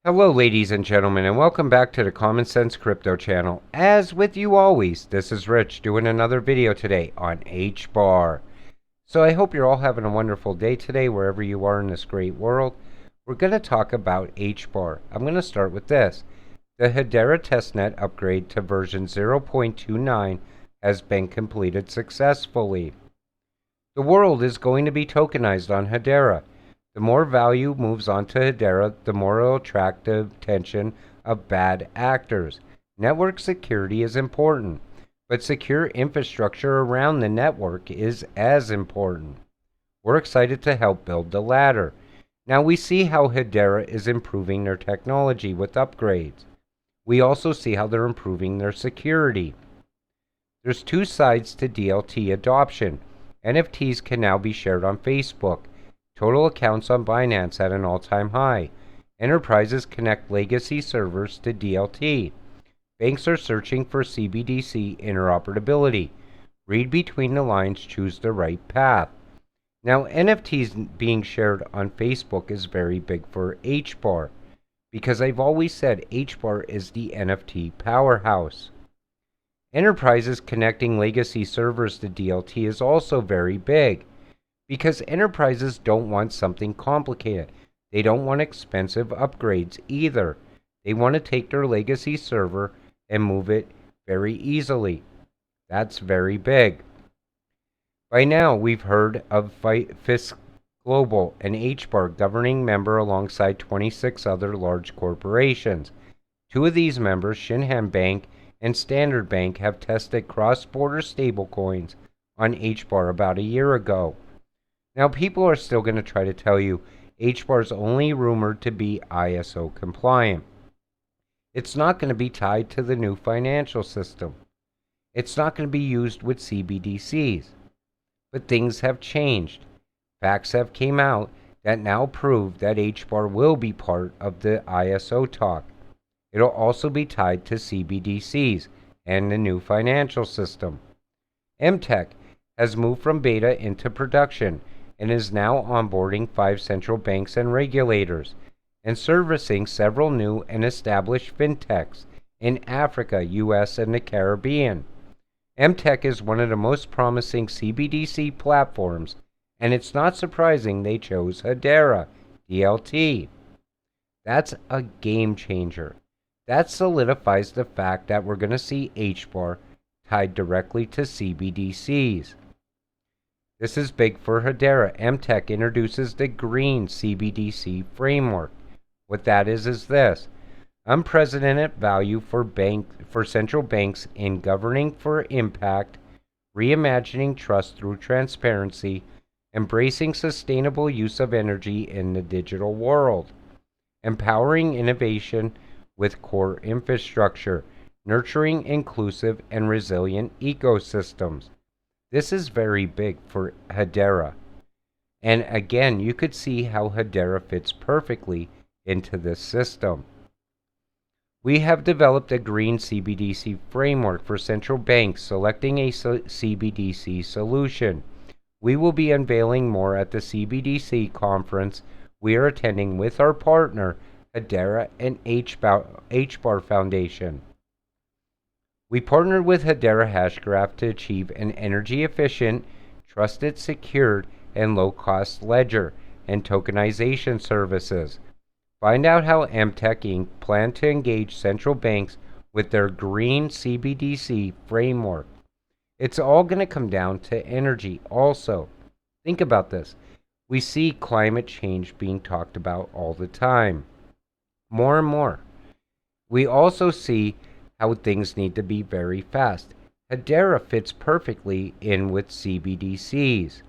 Hello, ladies and gentlemen, and welcome back to the Common Sense Crypto channel. As with you always, this is Rich doing another video today on Hbar. So I hope you're all having a wonderful day today, wherever you are in this great world. We're going to talk about Hbar. I'm going to start with this. The Hedera testnet upgrade to version 0.29 has been completed successfully. The world is going to be tokenized on Hedera. The more value moves onto Hedera, the more it will attract the attention of bad actors. Network security is important, but secure infrastructure around the network is as important. We're excited to help build the latter. Now we see how Hedera is improving their technology with upgrades. We also see how they're improving their security. There's two sides to DLT adoption. NFTs can now be shared on Facebook. Total accounts on Binance at an all-time high. Enterprises connect legacy servers to DLT. Banks are searching for CBDC interoperability. Read between the lines, choose the right path. Now, NFTs being shared on Facebook is very big for Hbar, because I've always said Hbar is the NFT powerhouse. Enterprises connecting legacy servers to DLT is also very big, because enterprises don't want something complicated. They don't want expensive upgrades either. They want to take their legacy server and move it very easily. That's very big. By now, we've heard of Fisk Global, an Hbar governing member alongside 26 other large corporations. Two of these members, Shinhan Bank and Standard Bank, have tested cross-border stablecoins on Hbar about a year ago. Now, people are still going to try to tell you Hbar is only rumored to be ISO compliant. It's not going to be tied to the new financial system. It's not going to be used with CBDCs. But things have changed. Facts have came out that now prove that Hbar will be part of the ISO talk. It'll also be tied to CBDCs and the new financial system. MTech has moved from beta into production and is now onboarding 5 central banks and regulators, and servicing several new and established fintechs in Africa, US, and the Caribbean. MTech is one of the most promising CBDC platforms, and it's not surprising they chose Hedera, DLT. That's a game changer. That solidifies the fact that we're going to see Hbar tied directly to CBDCs. This is big for Hedera. MTech introduces the Green CBDC framework. What that is this: unprecedented value for central banks in governing for impact, reimagining trust through transparency, embracing sustainable use of energy in the digital world, empowering innovation with core infrastructure, nurturing inclusive and resilient ecosystems. This is very big for Hedera. And again, you could see how Hedera fits perfectly into this system. We have developed a green CBDC framework for central banks selecting a CBDC solution. We will be unveiling more at the CBDC conference we are attending with our partner, Hedera and Hbar Foundation. We partnered with Hedera Hashgraph to achieve an energy-efficient, trusted, secured, and low-cost ledger and tokenization services. Find out how MTech Inc. plan to engage central banks with their green CBDC framework. It's all going to come down to energy also. Think about this. We see climate change being talked about all the time. More and more. We also see how things need to be very fast. Hedera fits perfectly in with CBDCs.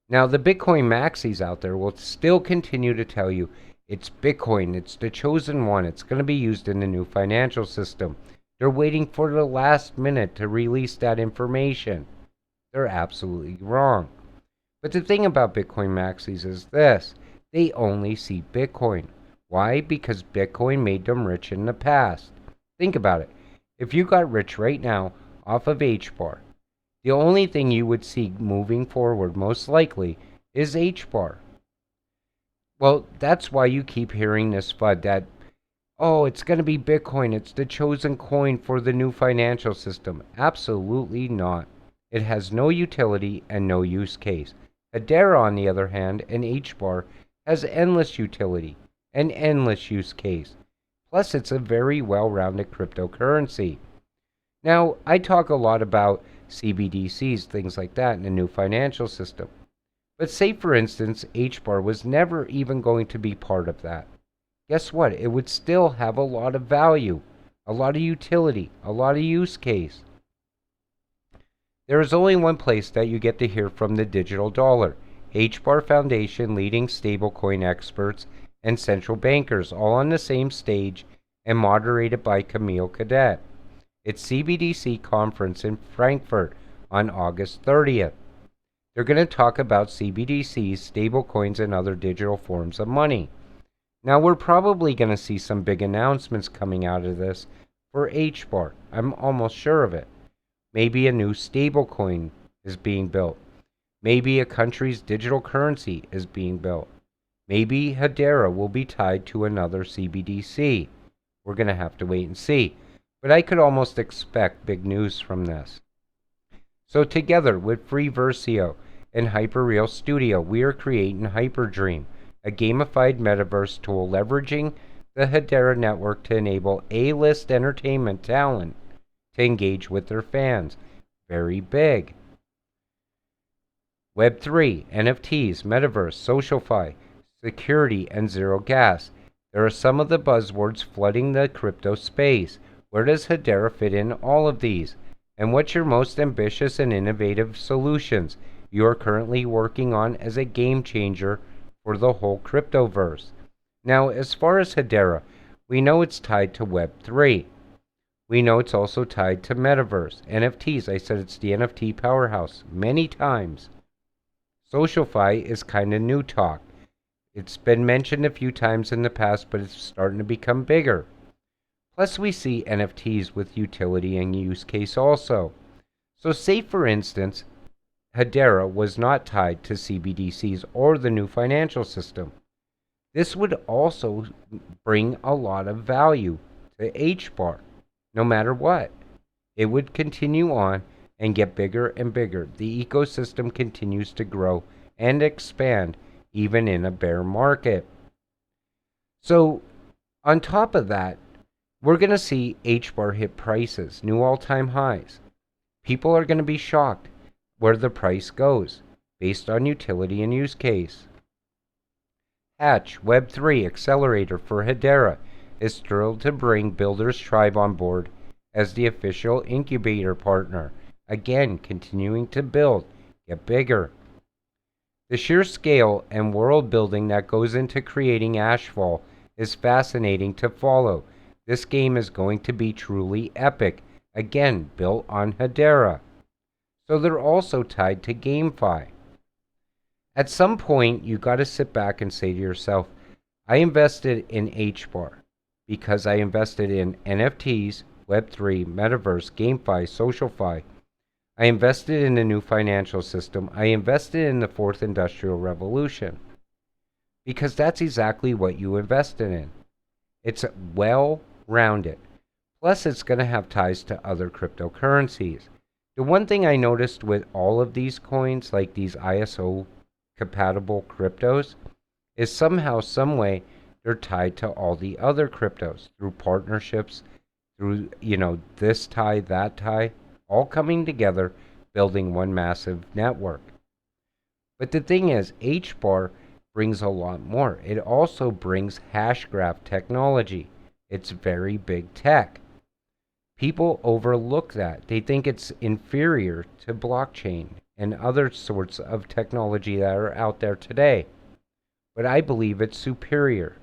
Now, the Bitcoin maxis out there will still continue to tell you it's Bitcoin, it's the chosen one, it's going to be used in the new financial system. They're waiting for the last minute to release that information. They're absolutely wrong. But the thing about Bitcoin maxis is this: they only see Bitcoin. Why? Because Bitcoin made them rich in the past. Think about it. If you got rich right now off of Hbar, the only thing you would see moving forward most likely is Hbar. Well, that's why you keep hearing this FUD that Oh, it's going to be Bitcoin. It's the chosen coin for the new financial system. Absolutely not. It has no utility and no use case. Hedera, on the other hand, and HBAR has endless utility and endless use case. Plus, it's a very well-rounded cryptocurrency. Now, I talk a lot about CBDCs, things like that, in the new financial system. But say, for instance, HBAR was never even going to be part of that. Guess what? It would still have a lot of value, a lot of utility, a lot of use case. There is only one place that you get to hear from the digital dollar. HBAR Foundation, leading stablecoin experts, and central bankers, all on the same stage and moderated by Camille Cadet. It's CBDC conference in Frankfurt on August 30th. They're going to talk about CBDCs, stablecoins, and other digital forms of money. Now, we're probably going to see some big announcements coming out of this for HBAR. I'm almost sure of it. Maybe a new stablecoin is being built. Maybe a country's digital currency is being built. Maybe Hedera will be tied to another CBDC. We're going to have to wait and see. But I could almost expect big news from this. So together with Free Versio and Hyperreal Studio, we are creating Hyperdream, a gamified metaverse tool leveraging the Hedera network to enable A-list entertainment talent to engage with their fans. Very big. Web3, NFTs, Metaverse, SocialFi, security, and zero gas. There are some of the buzzwords flooding the crypto space. Where does Hedera fit in all of these? And what's your most ambitious and innovative solutions you are currently working on as a game changer for the whole cryptoverse? Now, as far as Hedera, we know it's tied to Web3. We know it's also tied to Metaverse. NFTs, I said it's the NFT powerhouse many times. SocialFi is kind of new talk. It's been mentioned a few times in the past, but it's starting to become bigger. Plus, we see NFTs with utility and use case also. So say, for instance, Hedera was not tied to CBDCs or the new financial system. This would also bring a lot of value to HBAR, no matter what. It would continue on and get bigger and bigger. The ecosystem continues to grow and expand even in a bear market. So, on top of that, we're going to see HBAR hit prices, new all-time highs. People are going to be shocked where the price goes based on utility and use case. Hatch, Web3 accelerator for Hedera, is thrilled to bring Builders Tribe on board as the official incubator partner. Again, continuing to build, get bigger. The sheer scale and world building that goes into creating Ashfall is fascinating to follow. This game is going to be truly epic, again built on Hedera. So they're also tied to GameFi. At some point, you got to sit back and say to yourself, I invested in HBAR because I invested in NFTs, Web3, Metaverse, GameFi, SocialFi. I invested in the new financial system. I invested in the fourth industrial revolution. Because that's exactly what you invested in. It's well-rounded. Plus, it's going to have ties to other cryptocurrencies. The one thing I noticed with all of these coins, like these ISO-compatible cryptos, is somehow, some way, they're tied to all the other cryptos through partnerships, through, this tie, that tie, all coming together, building one massive network. But the thing is, HBAR brings a lot more. It also brings Hashgraph technology. It's very big tech. People overlook that. They think it's inferior to blockchain and other sorts of technology that are out there today. But I believe it's superior.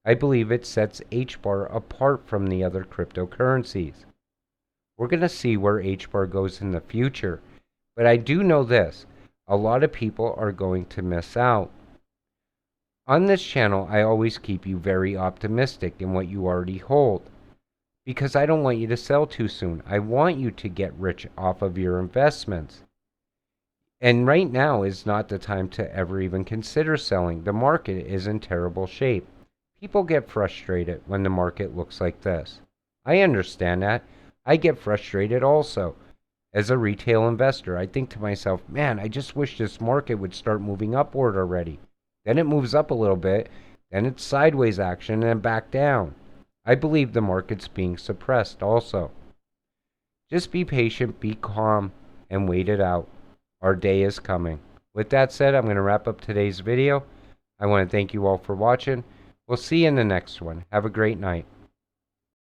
I believe it sets HBAR apart from the other cryptocurrencies. We're going to see where HBAR goes in the future. But I do know this. A lot of people are going to miss out. On this channel, I always keep you very optimistic in what you already hold. Because I don't want you to sell too soon. I want you to get rich off of your investments. And right now is not the time to ever even consider selling. The market is in terrible shape. People get frustrated when the market looks like this. I understand that. I get frustrated also. As a retail investor, I think to myself, man, I just wish this market would start moving upward already. Then it moves up a little bit, then it's sideways action and then back down. I believe the market's being suppressed also. Just be patient, be calm, and wait it out. Our day is coming. With that said, I'm going to wrap up today's video. I want to thank you all for watching. We'll see you in the next one. Have a great night.